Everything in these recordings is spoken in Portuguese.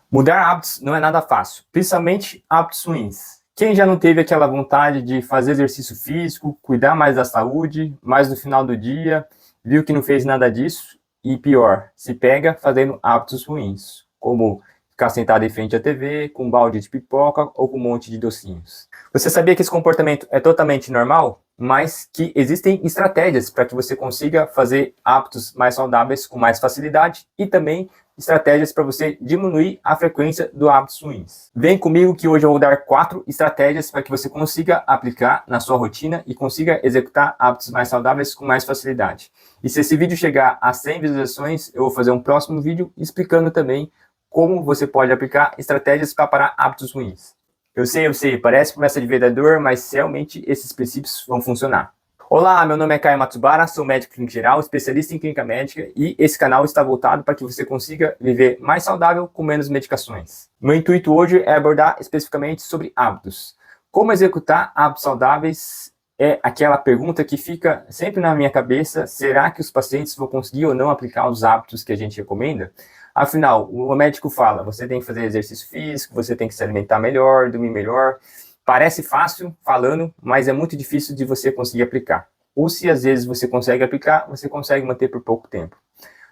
Mudar hábitos não é nada fácil, principalmente hábitos ruins. Quem já não teve aquela vontade de fazer exercício físico, cuidar mais da saúde, mas no final do dia viu que não fez nada disso e pior, se pega fazendo hábitos ruins, como ficar sentado em frente à TV, com um balde de pipoca ou com um monte de docinhos. Você sabia que esse comportamento é totalmente normal, mas que existem estratégias para que você consiga fazer hábitos mais saudáveis com mais facilidade e também estratégias para você diminuir a frequência do hábitos ruins. Vem comigo que hoje eu vou dar 4 estratégias para que você consiga aplicar na sua rotina e consiga executar hábitos mais saudáveis com mais facilidade. E se esse vídeo chegar a 100 visualizações, eu vou fazer um próximo vídeo explicando também como você pode aplicar estratégias para parar hábitos ruins. Eu sei, parece promessa de vendedor, mas realmente esses princípios vão funcionar. Olá, meu nome é Caio Matsubara, sou médico clínico geral, especialista em clínica médica e esse canal está voltado para que você consiga viver mais saudável com menos medicações. Meu intuito hoje é abordar especificamente sobre hábitos. Como executar hábitos saudáveis é aquela pergunta que fica sempre na minha cabeça: será que os pacientes vão conseguir ou não aplicar os hábitos que a gente recomenda? Afinal, o médico fala, você tem que fazer exercício físico, você tem que se alimentar melhor, dormir melhor. Parece fácil falando, mas é muito difícil de você conseguir aplicar. Ou se às vezes você consegue aplicar, você consegue manter por pouco tempo.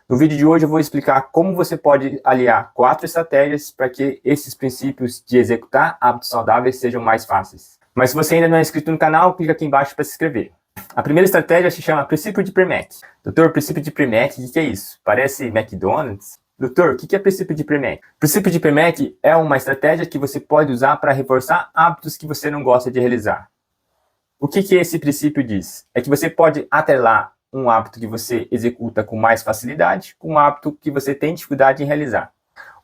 No vídeo de hoje eu vou explicar como você pode aliar 4 estratégias para que esses princípios de executar hábitos saudáveis sejam mais fáceis. Mas se você ainda não é inscrito no canal, clica aqui embaixo para se inscrever. A primeira estratégia se chama princípio de Premack. Doutor, princípio de Premack, o que é isso? Parece McDonald's? Doutor, o que é princípio de Premack? Princípio de Premack é uma estratégia que você pode usar para reforçar hábitos que você não gosta de realizar. O que esse princípio diz? É que você pode atrelar um hábito que você executa com mais facilidade com um hábito que você tem dificuldade em realizar.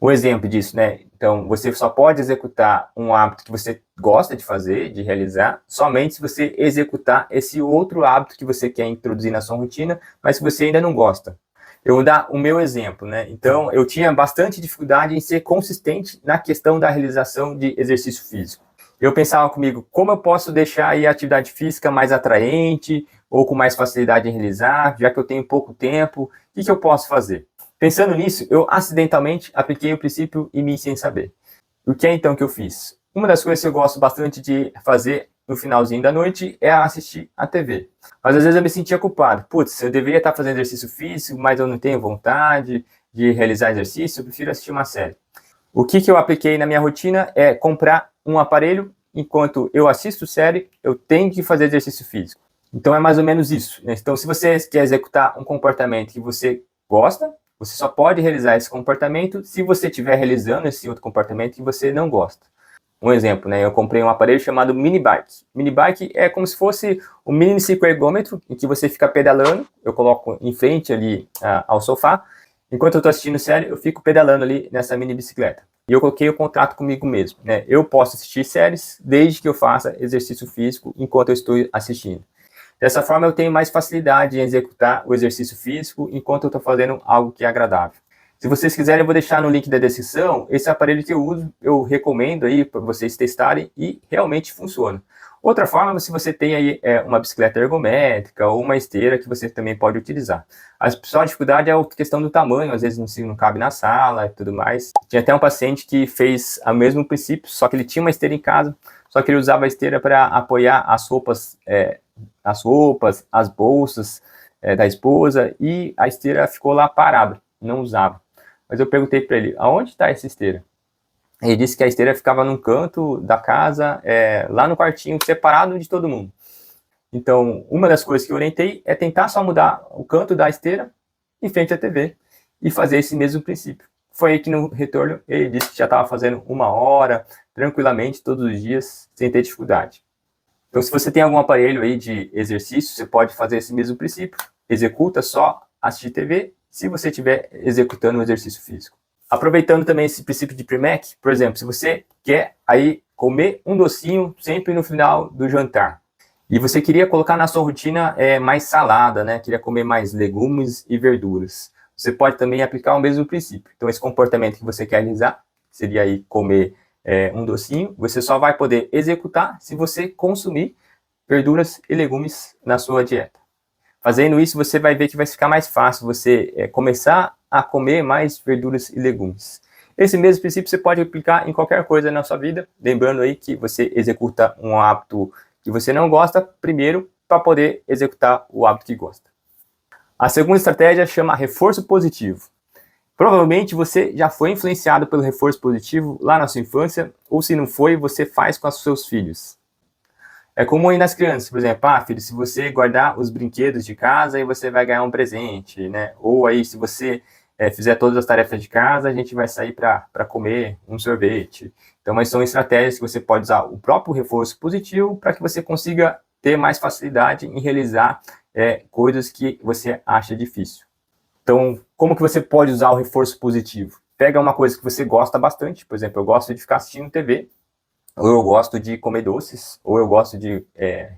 Um exemplo disso, né? Então, você só pode executar um hábito que você gosta de fazer, de realizar, somente se você executar esse outro hábito que você quer introduzir na sua rotina, mas que você ainda não gosta. Eu vou dar o meu exemplo, né? Então, eu tinha bastante dificuldade em ser consistente na questão da realização de exercício físico. Eu pensava comigo, como eu posso deixar aí a atividade física mais atraente ou com mais facilidade em realizar, já que eu tenho pouco tempo, o que eu posso fazer? Pensando nisso, eu acidentalmente apliquei o princípio e me sem saber. O que é então que eu fiz? Uma das coisas que eu gosto bastante de fazer no finalzinho da noite é assistir a TV. Mas às vezes eu me sentia culpado. Putz, eu deveria estar fazendo exercício físico, mas eu não tenho vontade de realizar exercício, eu prefiro assistir uma série. O que eu apliquei na minha rotina é comprar um aparelho, enquanto eu assisto série, eu tenho que fazer exercício físico. Então é mais ou menos isso, né? Então se você quer executar um comportamento que você gosta, você só pode realizar esse comportamento se você estiver realizando esse outro comportamento que você não gosta. Um exemplo, né? Eu comprei um aparelho chamado mini bike. Mini bike é como se fosse um mini cicloergômetro em que você fica pedalando. Eu coloco em frente ali ao sofá. Enquanto eu estou assistindo série, eu fico pedalando ali nessa mini bicicleta. E eu coloquei o contrato comigo mesmo, né? Eu posso assistir séries desde que eu faça exercício físico enquanto eu estou assistindo. Dessa forma, eu tenho mais facilidade em executar o exercício físico enquanto eu estou fazendo algo que é agradável. Se vocês quiserem, eu vou deixar no link da descrição esse aparelho que eu uso, eu recomendo aí para vocês testarem e realmente funciona. Outra forma, se você tem aí uma bicicleta ergométrica ou uma esteira que você também pode utilizar. A principal dificuldade é a questão do tamanho, às vezes não cabe na sala e tudo mais. Tinha até um paciente que fez o mesmo princípio, só que ele tinha uma esteira em casa, só que ele usava a esteira para apoiar as roupas, as bolsas da esposa, e a esteira ficou lá parada, não usava. Mas eu perguntei para ele, aonde está essa esteira? Ele disse que a esteira ficava num canto da casa, lá no quartinho, separado de todo mundo. Então, uma das coisas que eu orientei é tentar só mudar o canto da esteira em frente à TV e fazer esse mesmo princípio. Foi aí que no retorno ele disse que já estava fazendo 1 hora, tranquilamente, todos os dias, sem ter dificuldade. Então, se você tem algum aparelho aí de exercício, você pode fazer esse mesmo princípio. Executa só assistir TV se você estiver executando um exercício físico. Aproveitando também esse princípio de Premack, por exemplo, se você quer aí comer um docinho sempre no final do jantar, e você queria colocar na sua rotina mais salada, né? Queria comer mais legumes e verduras. Você pode também aplicar o mesmo princípio. Então, esse comportamento que você quer realizar, seria aí comer um docinho, você só vai poder executar se você consumir verduras e legumes na sua dieta. Fazendo isso, você vai ver que vai ficar mais fácil você começar a comer mais verduras e legumes. Esse mesmo princípio você pode aplicar em qualquer coisa na sua vida, lembrando aí que você executa um hábito que você não gosta primeiro para poder executar o hábito que gosta. A segunda estratégia chama reforço positivo. Provavelmente você já foi influenciado pelo reforço positivo lá na sua infância, ou se não foi, você faz com os seus filhos. É comum aí nas crianças, por exemplo, filho, se você guardar os brinquedos de casa, aí você vai ganhar um presente, né? Ou aí, se você fizer todas as tarefas de casa, a gente vai sair para comer um sorvete. Então, mas são estratégias que você pode usar o próprio reforço positivo para que você consiga ter mais facilidade em realizar coisas que você acha difícil. Então, como que você pode usar o reforço positivo? Pega uma coisa que você gosta bastante, por exemplo, eu gosto de ficar assistindo TV, ou eu gosto de comer doces, ou eu gosto de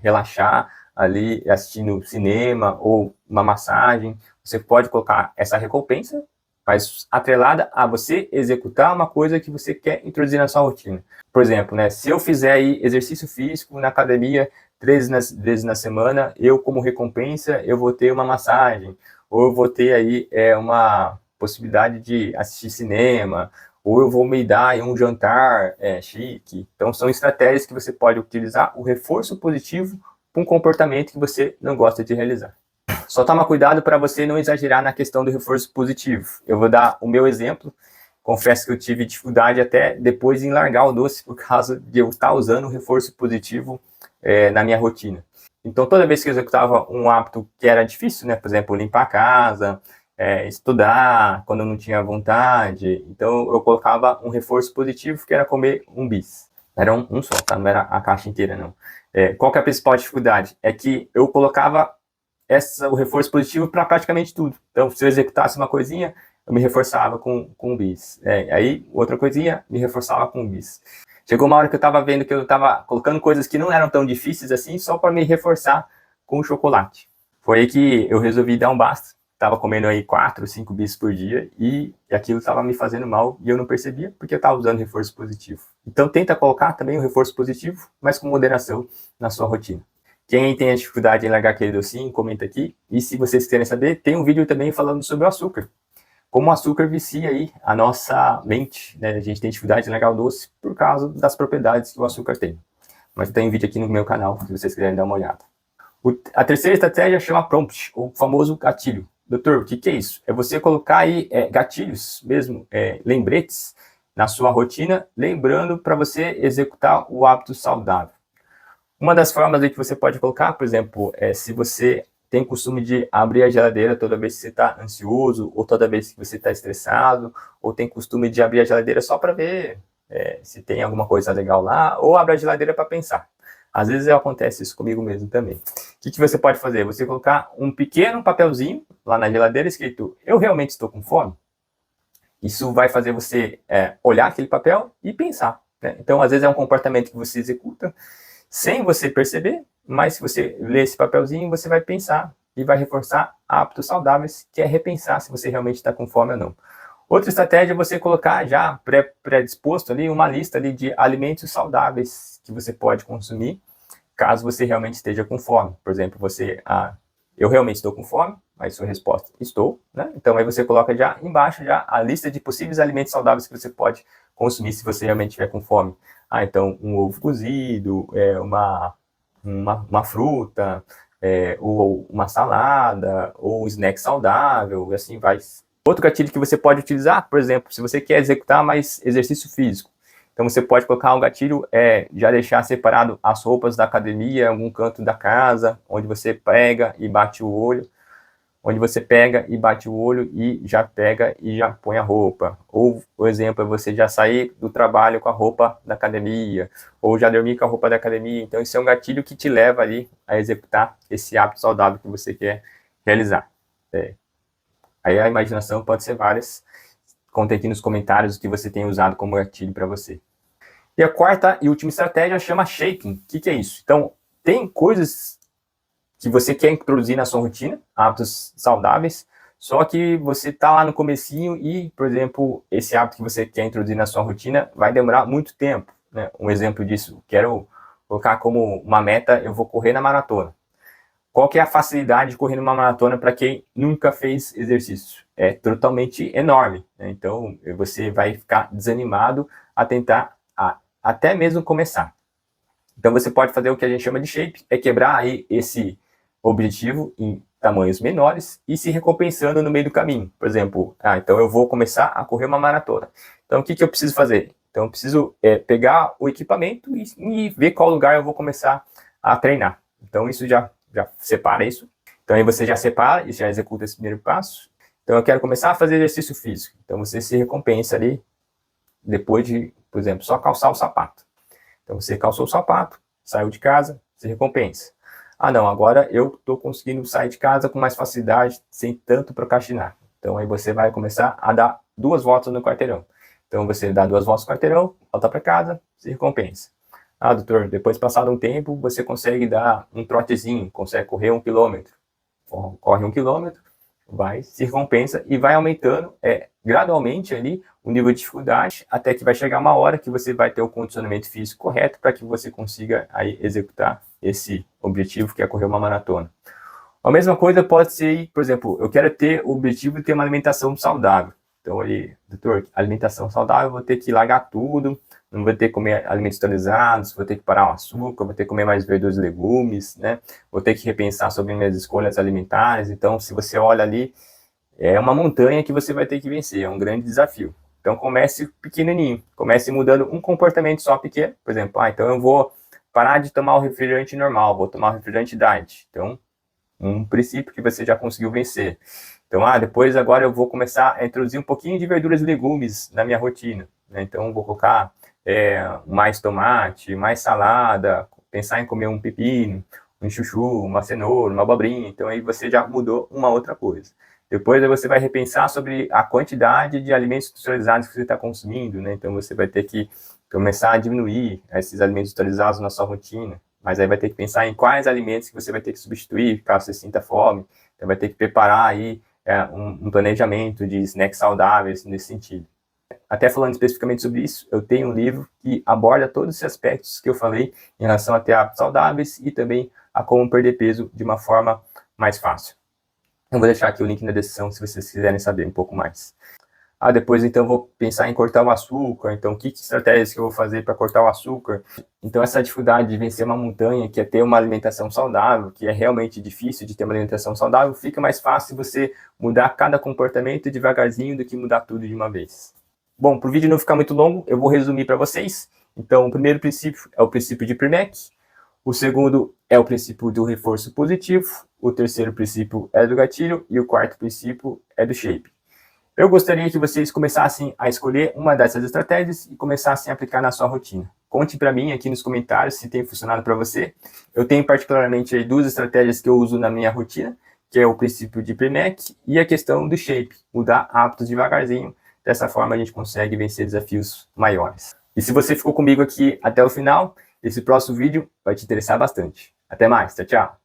relaxar ali assistindo cinema ou uma massagem. Você pode colocar essa recompensa, mas atrelada a você executar uma coisa que você quer introduzir na sua rotina. Por exemplo, né, se eu fizer aí exercício físico na academia 3 vezes na semana, eu como recompensa eu vou ter uma massagem, ou eu vou ter aí uma possibilidade de assistir cinema, ou eu vou me dar um jantar chique. Então, são estratégias que você pode utilizar o reforço positivo para um comportamento que você não gosta de realizar. Só toma cuidado para você não exagerar na questão do reforço positivo. Eu vou dar o meu exemplo. Confesso que eu tive dificuldade até depois em largar o doce por causa de eu estar usando o reforço positivo na minha rotina. Então, toda vez que eu executava um hábito que era difícil, né, por exemplo, limpar a casa, estudar quando eu não tinha vontade, então eu colocava um reforço positivo que era comer um bis. Era um só, tá? Não era a caixa inteira, não. Qual que é a principal dificuldade? É que eu colocava o reforço positivo para praticamente tudo. Então, se eu executasse uma coisinha, eu me reforçava com um bis. Aí, outra coisinha, me reforçava com um bis. Chegou uma hora que eu estava vendo que eu estava colocando coisas que não eram tão difíceis assim, só para me reforçar com o chocolate. Foi aí que eu resolvi dar um basta. Estava comendo aí 4, 5 bis por dia e aquilo estava me fazendo mal e eu não percebia porque eu estava usando reforço positivo. Então, tenta colocar também o reforço positivo, mas com moderação na sua rotina. Quem tem a dificuldade em largar aquele docinho, comenta aqui. E se vocês querem saber, tem um vídeo também falando sobre o açúcar. Como o açúcar vicia aí a nossa mente, né? A gente tem dificuldade em largar o doce por causa das propriedades que o açúcar tem. Mas tem um vídeo aqui no meu canal, se vocês quiserem dar uma olhada. A terceira estratégia chama prompt, o famoso gatilho. Doutor, o que é isso? É você colocar aí gatilhos mesmo, lembretes na sua rotina, lembrando para você executar o hábito saudável. Uma das formas aí que você pode colocar, por exemplo, se você tem costume de abrir a geladeira toda vez que você está ansioso, ou toda vez que você está estressado, ou tem costume de abrir a geladeira só para ver se tem alguma coisa legal lá, ou abre a geladeira para pensar. Às vezes acontece isso comigo mesmo também. O que você pode fazer? Você colocar um pequeno papelzinho lá na geladeira escrito, eu realmente estou com fome? Isso vai fazer você olhar aquele papel e pensar, né? Então, às vezes é um comportamento que você executa sem você perceber, mas se você ler esse papelzinho, você vai pensar e vai reforçar hábitos saudáveis, que é repensar se você realmente está com fome ou não. Outra estratégia é você colocar já predisposto ali uma lista ali de alimentos saudáveis que você pode consumir, caso você realmente esteja com fome. Por exemplo, eu realmente estou com fome, mas sua resposta, estou, né? Então aí você coloca já embaixo já a lista de possíveis alimentos saudáveis que você pode consumir se você realmente estiver com fome. Então um ovo cozido, uma fruta, ou uma salada, ou um snack saudável, e assim vai. Outro gatilho que você pode utilizar, por exemplo, se você quer executar mais exercício físico, então você pode colocar um gatilho, já deixar separado as roupas da academia em algum canto da casa, onde você pega e bate o olho, e já pega e já põe a roupa. Ou, por exemplo, é você já sair do trabalho com a roupa da academia, ou já dormir com a roupa da academia. Então, isso é um gatilho que te leva ali a executar esse hábito saudável que você quer realizar. Aí a imaginação pode ser várias. Conta aqui nos comentários o que você tem usado como gatilho para você. E a quarta e última estratégia chama shaking. O que é isso? Então, tem coisas que você quer introduzir na sua rotina, hábitos saudáveis, só que você está lá no comecinho e, por exemplo, esse hábito que você quer introduzir na sua rotina vai demorar muito tempo, né? Um exemplo disso, quero colocar como uma meta, eu vou correr na maratona. Qual que é a facilidade de correr numa maratona para quem nunca fez exercício? É totalmente enorme, né? Então, você vai ficar desanimado a tentar até mesmo começar. Então, você pode fazer o que a gente chama de shape, é quebrar aí esse objetivo em tamanhos menores e se recompensando no meio do caminho. Por exemplo, então eu vou começar a correr uma maratona. Então, o que eu preciso fazer? Então, eu preciso pegar o equipamento e ver qual lugar eu vou começar a treinar. Então, isso já separa isso. Então, aí você já separa e já executa esse primeiro passo. Então, eu quero começar a fazer exercício físico. Então, você se recompensa ali depois de, por exemplo, só calçar o sapato. Então, você calçou o sapato, saiu de casa, se recompensa. Não, agora eu estou conseguindo sair de casa com mais facilidade, sem tanto procrastinar. Então, aí você vai começar a dar 2 voltas no quarteirão. Então, você dá 2 voltas no quarteirão, volta para casa, se recompensa. Doutor, depois passado um tempo, você consegue dar um trotezinho, consegue correr 1 quilômetro. Corre 1 quilômetro, vai, se recompensa e vai aumentando gradualmente ali o nível de dificuldade, até que vai chegar uma hora que você vai ter o condicionamento físico correto para que você consiga aí executar esse objetivo que é correr uma maratona. A mesma coisa pode ser, por exemplo, eu quero ter o objetivo de ter uma alimentação saudável. Então, aí, doutor, alimentação saudável, eu vou ter que largar tudo, não vou ter que comer alimentos industrializados, vou ter que parar o açúcar, vou ter que comer mais verduras e legumes, né? Vou ter que repensar sobre minhas escolhas alimentares. Então, se você olha ali, é uma montanha que você vai ter que vencer, é um grande desafio. Então, comece pequenininho, comece mudando um comportamento só pequeno. Por exemplo, então eu vou parar de tomar o refrigerante normal, vou tomar o refrigerante diet. Então, um princípio que você já conseguiu vencer. Então, depois agora eu vou começar a introduzir um pouquinho de verduras e legumes na minha rotina, né? Então, vou colocar mais tomate, mais salada, pensar em comer um pepino, um chuchu, uma cenoura, uma abobrinha. Então, aí você já mudou uma outra coisa. Depois você vai repensar sobre a quantidade de alimentos industrializados que você está consumindo, né? Então, você vai ter que começar a diminuir esses alimentos industrializados na sua rotina. Mas aí vai ter que pensar em quais alimentos que você vai ter que substituir, caso você sinta fome. Então, vai ter que preparar aí um planejamento de snacks saudáveis nesse sentido. Até falando especificamente sobre isso, eu tenho um livro que aborda todos esses aspectos que eu falei em relação a ter hábitos saudáveis e também a como perder peso de uma forma mais fácil. Eu vou deixar aqui o link na descrição se vocês quiserem saber um pouco mais. Depois então eu vou pensar em cortar o açúcar. Então, que estratégias que eu vou fazer para cortar o açúcar? Então, essa dificuldade de vencer uma montanha, que é ter uma alimentação saudável, que é realmente difícil de ter uma alimentação saudável, fica mais fácil você mudar cada comportamento devagarzinho do que mudar tudo de uma vez. Bom, para o vídeo não ficar muito longo, eu vou resumir para vocês. Então, o primeiro princípio é o princípio de Premack. O segundo é o princípio do reforço positivo. O terceiro princípio é do gatilho. E o quarto princípio é do shape. Eu gostaria que vocês começassem a escolher uma dessas estratégias e começassem a aplicar na sua rotina. Conte para mim aqui nos comentários se tem funcionado para você. Eu tenho particularmente 2 estratégias que eu uso na minha rotina, que é o princípio de Premack e a questão do shape, mudar hábitos devagarzinho. Dessa forma a gente consegue vencer desafios maiores. E se você ficou comigo aqui até o final, esse próximo vídeo vai te interessar bastante. Até mais, tchau, tchau!